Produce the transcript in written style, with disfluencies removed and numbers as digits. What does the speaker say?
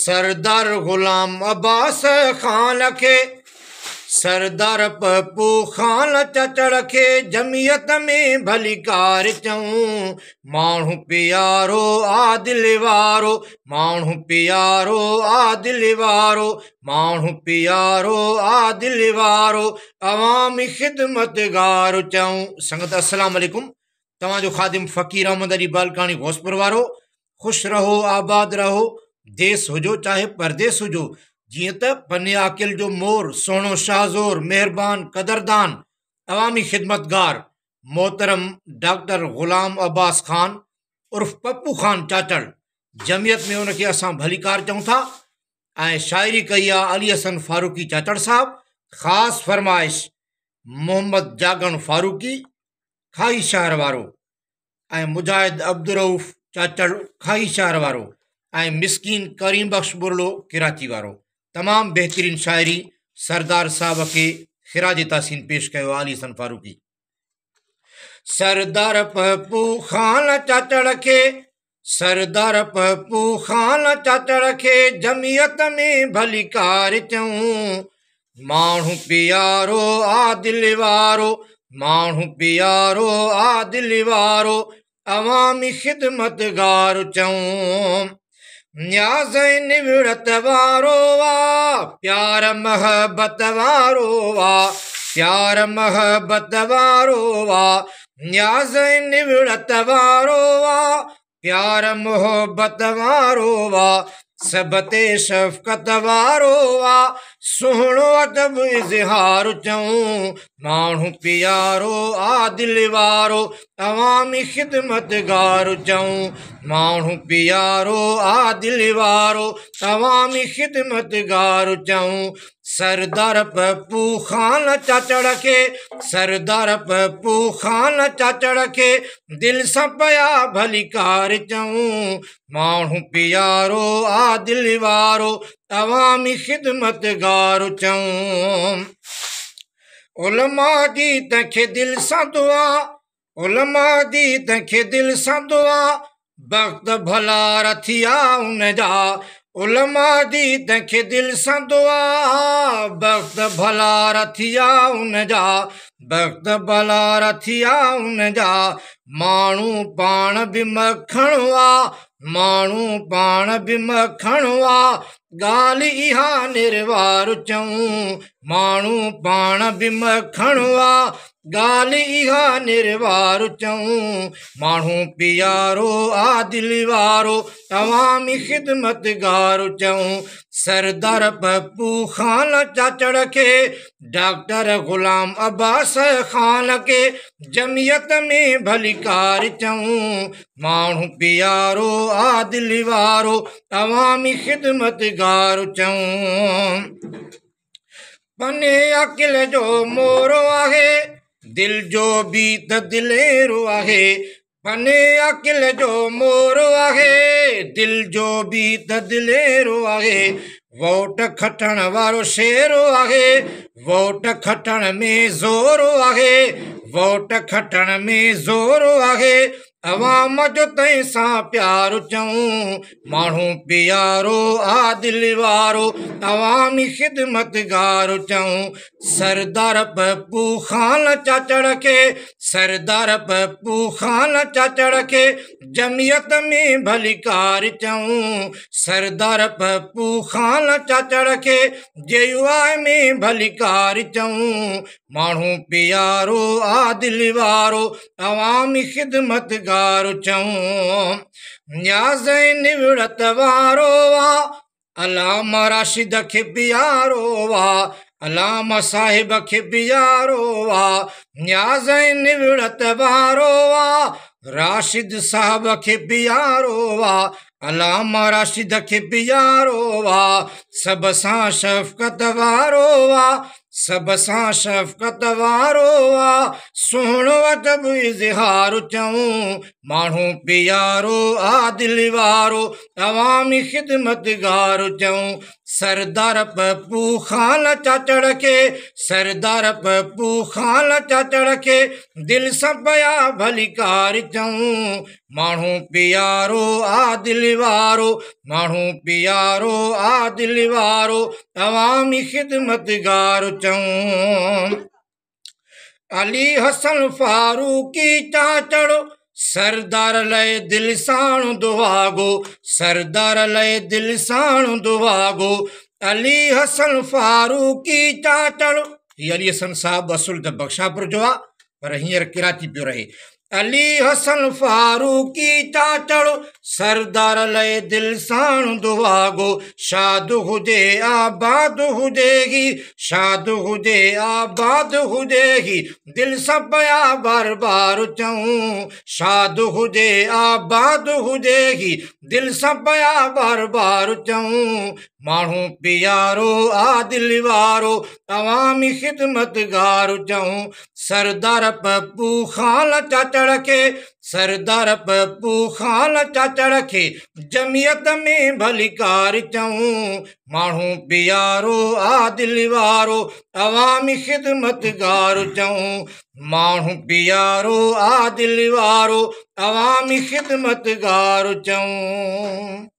सरदार गुलाम अब्बास खान खे सरदार पप्पू खान चचड़ खे जमियत में भली कार चऊं। माण्हू प्यारो आदिल वारो, माण्हू प्यारो आदिल वारो, माण्हू प्यारो आदिल वारो, अवामी ख़िदमतगार चऊं। संगत अस्सलाम वालेकुम। तव्हांजो ख़ादिम फ़कीर अहमद अली बालकानी घोसपुर वारो। ख़ुशि रहो, आबाद रहो, देश हुजो चाहे परदेस हुजो। जीअं त पने आकिल जो मोर, सोनो शाहज़ोर, मेहरबान कदरदान, अवामी ख़िदमतगार मोहतरम डॉक्टर ग़ुलाम अब्बास खान उर्फ़ पप्पू खान चाचड़, जमियत में उनखे असां भलीकार चऊं था। ऐं शाइरी कई आहे अली हसन फारूकी चाचड़ साहब। ख़ासि फरमाइश मोहम्मद जागण फारूकी खाई शहर वारो, ऐं मुजाहिद अब्दुरऊफ़ चाचड़ खाई शहर वारो, ऐं मिसकीन करीम बख्श बुरलो कराची वारो। तमाम बेहतरीन शायरी सरदार साहब के खिराज तासीन पेश कयो अली हसन फारूकी। सरदार पप्पू खान चाचड़ खे, सरदार पप्पू खान चाचड़ खे जमियत में भली कार चऊं। माण्हू प्यारो आदिल वारो, माण्हू प्यारो आदिल वारो, अवामी ख़िदमतगार चऊं। न्याज़ निवड़त वारो वा, प्यार महबत वारो वा, प्यार महबत वारो वा, न्याज़ निवड़त वारो वा, प्यार मोहब्बत वारो वा, सब ते शफ़क़त वारो वा, सुहिणो अदब इज़हार चऊं। माण्हू प्यारो आदिल वारो, अवामी ख़िदमतगार चऊं। माण्हू प्यारो आदिल वारो, अवामी ख़िदमतगार चऊं। सरदार पप्पू खान चाचड़ खे, सरदार पप्पू खान चाचड़ खे दिल सां पया भली कार चऊं। माण्हू प्यारो आदिल वारो, अवामी ख़िदमतगार चऊं। उलमा जी तंखे दिल सां दुआ, उलमा जी तंखे दिल सां दुआ, वक़्त भला रथिया उन जा। उलमा जी तंखे दिल सां दुआ, वक़्त भला रथिया उन जा, वक़्त भला रथिया उन जा। माण्हू पाण बि मखणु आ, माण्हू पाण बि मखणु आ, ॻाल्हि इहा निर्वार चऊं। माण्हू पाण बि मखणु आ, ॻाल्हि इहा निर्वार चऊं। माण्हू प्यारो आदिल वारो, अवामी ख़िदमतगार चऊं। सरदार पप्पू खान चाचड़ खे डॉक्टर ग़ुलाम अब्बास खान खे जमियत में भली कार चऊं। माण्हू प्यारो आदिल वारो, अवामी ख़िदमतगार चऊं। पने अकिल जो मोरो आहे, दिल जो बि त दिलेरो आहे। पने अकिल जो मोरो आहे, दिल जो बि त दिलेरो आहे। वोट खटण वारो शेरो आहे, वोट खटण में ज़ोरो आहे, वोट खटण में ज़ोरो आहे। अवाम जो तंहिं सां प्यार चऊं। माण्हू प्यारो आदिल वारो, अवामी ख़िदमतगार चऊं। सरदार पप्पू खान चाचड़ खे, सरदार पप्पू खान चाचड़ खे जमियत में भली कार चऊं। सरदार पप्पू खान चाचड़ खे जेयूआई में भली कार चऊं। माण्हू प्यारो आदिल वारो, अवामी ख़िदमतगार चऊं। न्याज़ निवड़त वारो वा, अलामा राशिद खे प्यारो वा, अलामा साहिब खे प्यारो वा। न्याज़ निवड़त वारो वा, राशिद साहब खे प्यारो वा, अलामा राशिद खे प्यारो वा। सब सां शफ़क़त वारो वा, सब सां शफ़क़त वारो वा, सुहिणो अदब इज़हार चऊं। माण्हू प्यारो आदिल वारो, अवामी ख़िदमतगार चऊं। सरदार पप्पू खान चाचड़ खे, सरदार पप्पू खान चाचड़ खे दिल सां पया भली कार चऊं। माण्हू प्यारो आदिल वारो, माण्हू प्यारो आदिल वारो, अवामी ख़िदमतगार चऊं। अली हसन फारूकी चाचड़ो, सरदार लय दिल साण दुआगो, सरदार लय दिल साण दुआगो। अली हसन फारूकी चाचड़ो, ये अली हसन साहब असुल त बख्शापुर जो आहे पर हींअर कराची पियो रहे। अली हसन फारूकी चाचड़ो, सरदार लय दिल साण दुआगो। शाद हुजे आबाद हुजेगी, शाद हुजे आबाद हुजेगी, दिल सां पिया बार बार चऊं। शाद हुजे आबाद हुजेगी, दिल सां पिया बार बार चऊं। माण्हू प्यारो आदिल वारो, अवामी ख़िदमतगार चऊं। सरदार पप्पू ख़ान चाचड़ खे, सरदार पप्पू ख़ान चाचड़ खे, जमियत में भलीकार चऊं। माण्हू प्यारो आदिल वारो, अवामी ख़िदमतगार चऊं। माण्हू प्यारो आदिल वारो, अवामी ख़िदमतगार चऊं।